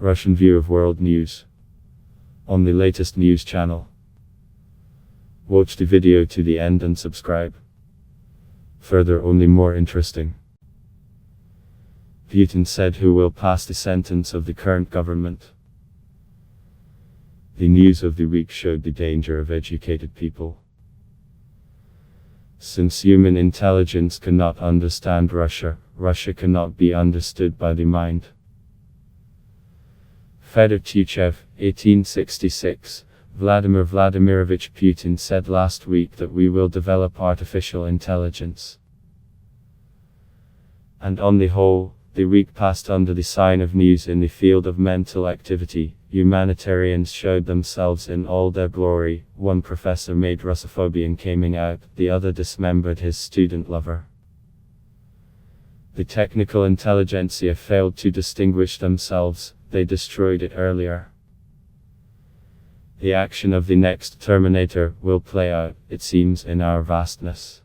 Russian view of world news on the latest news channel. Watch the video to the end and subscribe. Further, only more interesting. Putin said who will pass the sentence of the current government. The news of the week showed the danger of educated people. Since human intelligence cannot understand Russia, Russia cannot be understood by the mind. Fedor Tyutchev, 1866, Vladimir Vladimirovich Putin said last week that we will develop artificial intelligence. And on the whole, the week passed under the sign of news in the field of mental activity. Humanitarians showed themselves in all their glory. One professor made Russophobian coming out, the other dismembered his student lover. The technical intelligentsia failed to distinguish themselves, they destroyed it earlier. The action of the next Terminator will play out, it seems, in our vastness.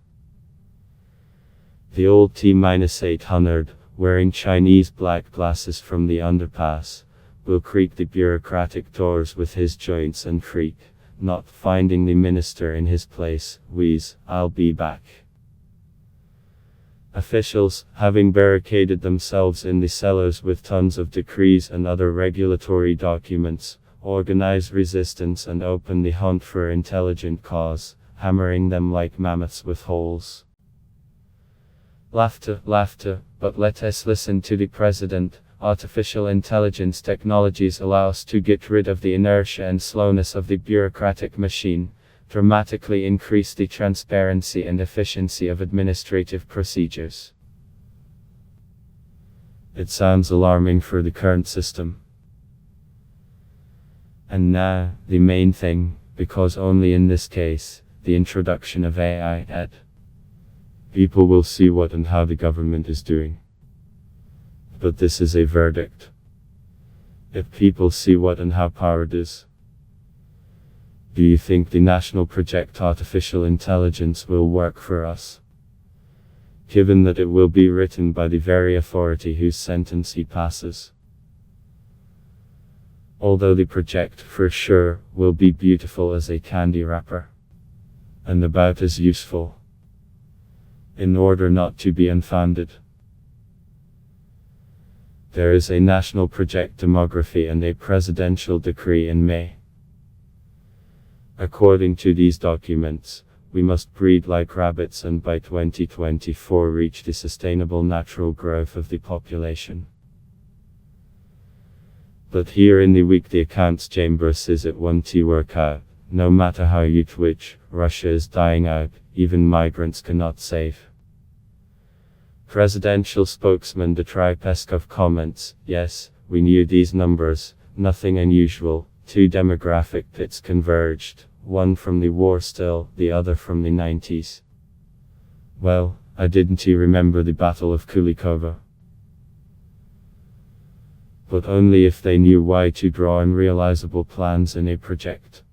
The old T-800, wearing Chinese black glasses from the underpass, will creak the bureaucratic doors with his joints and creak, not finding the minister in his place, wheeze, "I'll be back." Officials, having barricaded themselves in the cellars with tons of decrees and other regulatory documents, organize resistance and open the hunt for intelligent cause, hammering them like mammoths with holes. Laughter, laughter, but let us listen to the president. Artificial intelligence technologies allow us to get rid of the inertia and slowness of the bureaucratic machine, dramatically increase the transparency and efficiency of administrative procedures. It sounds alarming for the current system. And now, the main thing, because only in this case, the introduction of AI at people will see what and how the government is doing. But this is a verdict. If people see what and how powered is, do you think the national project artificial intelligence will work for us? Given that it will be written by the very authority whose sentence he passes. Although the project, for sure, will be beautiful as a candy wrapper. And about as useful. In order not to be unfounded. There is a national project demography and a presidential decree in May. According to these documents, we must breed like rabbits and by 2024 reach the sustainable natural growth of the population. But here in the week the accounts chamber says it won't work out. No matter how you twitch, Russia is dying out, even migrants cannot save. Presidential spokesman Dmitry Peskov comments, "Yes, we knew these numbers, nothing unusual, two demographic pits converged, one from the war still, the other from the 90s. Well, I didn't remember the Battle of Kulikovo. But only if they knew why to draw unrealizable plans in a project.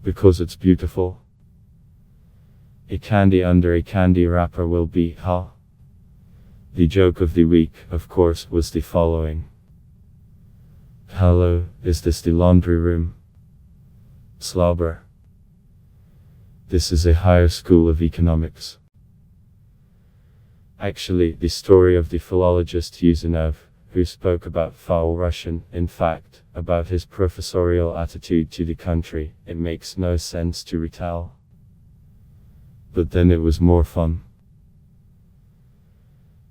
Because it's beautiful. A candy under a candy wrapper will be, ha." The joke of the week, of course, was the following. "Hello, is this the laundry room? Slobber. This is a higher school of economics." Actually, the story of the philologist Uzanov, who spoke about foul Russian, in fact, about his professorial attitude to the country, it makes no sense to retell. But then it was more fun.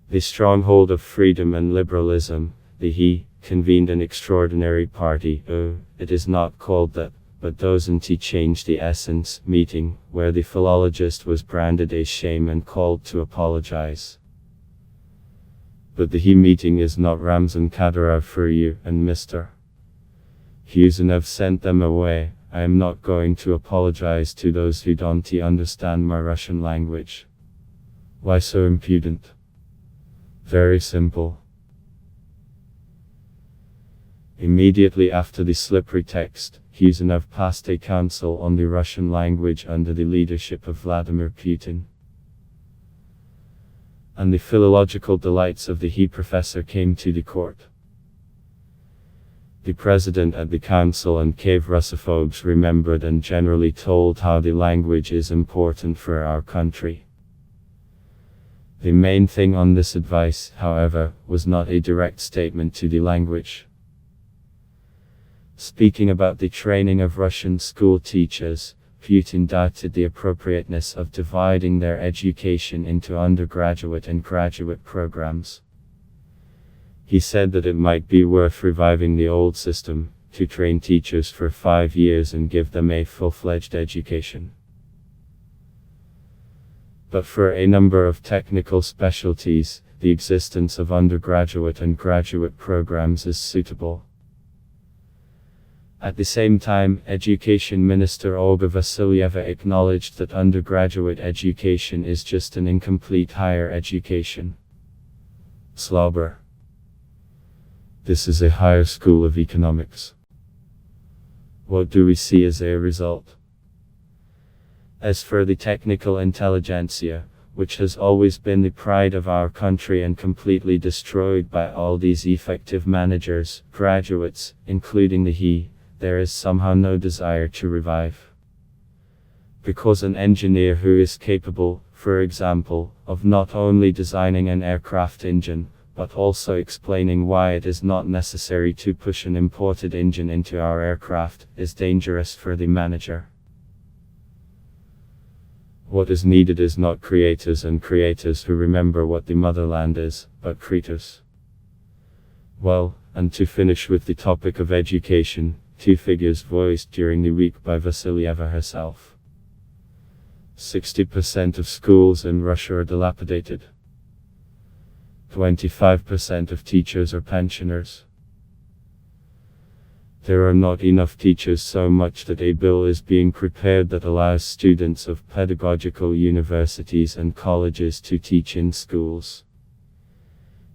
The stronghold of freedom and liberalism, he convened an extraordinary party. Oh, it is not called that, but doesn't he change the essence meeting, where the philologist was branded a shame and called to apologize. But the he meeting is not Ramzan Kadyrov for you and Mr. Uzanov sent them away. I am not going to apologize to those who don't understand my Russian language. Why so impudent? Very simple. Immediately after the slippery text, Uzanov passed a council on the Russian language under the leadership of Vladimir Putin. And the philological delights of the he professor came to the court. The president at the council and cave Russophobes remembered and generally told how the language is important for our country. The main thing on this advice, however, was not a direct statement to the language. Speaking about the training of Russian school teachers, Putin doubted the appropriateness of dividing their education into undergraduate and graduate programs. He said that it might be worth reviving the old system, to train teachers for 5 years and give them a full-fledged education. But for a number of technical specialties, the existence of undergraduate and graduate programs is suitable. At the same time, Education Minister Olga Vasilyeva acknowledged that undergraduate education is just an incomplete higher education. Slobber. This is a higher school of economics. What do we see as a result? As for the technical intelligentsia, which has always been the pride of our country and completely destroyed by all these effective managers, graduates, including there is somehow no desire to revive. Because an engineer who is capable, for example, of not only designing an aircraft engine, but also explaining why it is not necessary to push an imported engine into our aircraft, is dangerous for the manager. What is needed is not creators who remember what the motherland is, but creators. Well, and to finish with the topic of education, 2 figures voiced during the week by Vasilyeva herself. 60% of schools in Russia are dilapidated. 25% of teachers are pensioners. There are not enough teachers, so much that a bill is being prepared that allows students of pedagogical universities and colleges to teach in schools.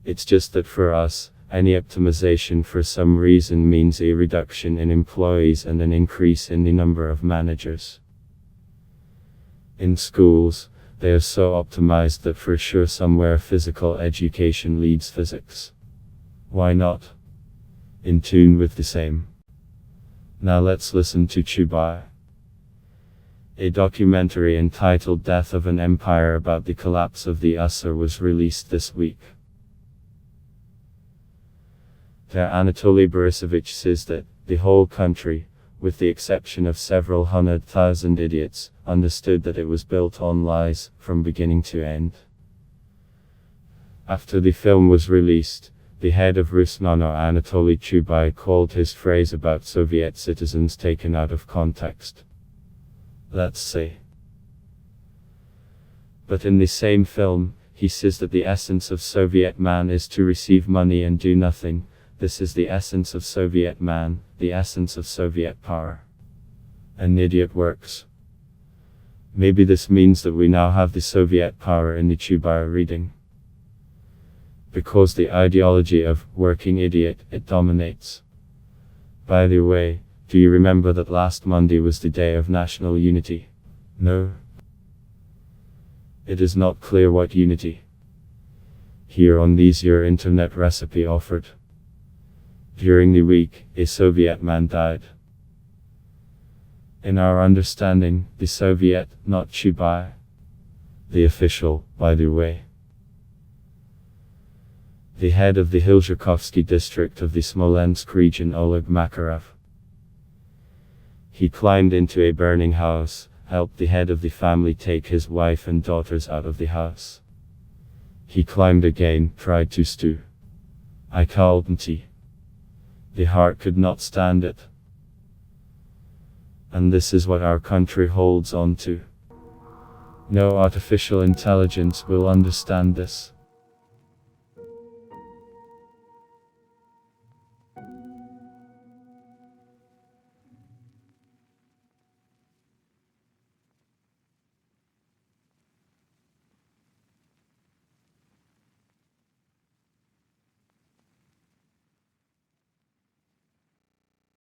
It's just that for us, any optimization for some reason means a reduction in employees and an increase in the number of managers. In schools, they are so optimized that for sure somewhere physical education leads physics. Why not? In tune with the same. Now let's listen to Chubai. A documentary entitled Death of an Empire about the collapse of the USSR was released this week. Anatoly Borisovich says that the whole country, with the exception of several 100,000 idiots, understood that it was built on lies, from beginning to end. After the film was released, the head of Rusnano Anatoly Chubai called his phrase about Soviet citizens taken out of context. Let's say. But in the same film, he says that the essence of Soviet man is to receive money and do nothing. This is the essence of Soviet man, the essence of Soviet power. An idiot works. Maybe this means that we now have the Soviet power in the Chubai reading. Because the ideology of working idiot, it dominates. By the way, do you remember that last Monday was the day of national unity? No. It is not clear what unity. Here on these your internet recipe offered. During the week, a Soviet man died. In our understanding, the Soviet, not Chubai. The official, by the way. The head of the Hilzhakovsky district of the Smolensk region, Oleg Makarov. He climbed into a burning house, helped the head of the family take his wife and daughters out of the house. He climbed again, tried to stew. I called tea. The heart could not stand it. And this is what our country holds on to. No artificial intelligence will understand this.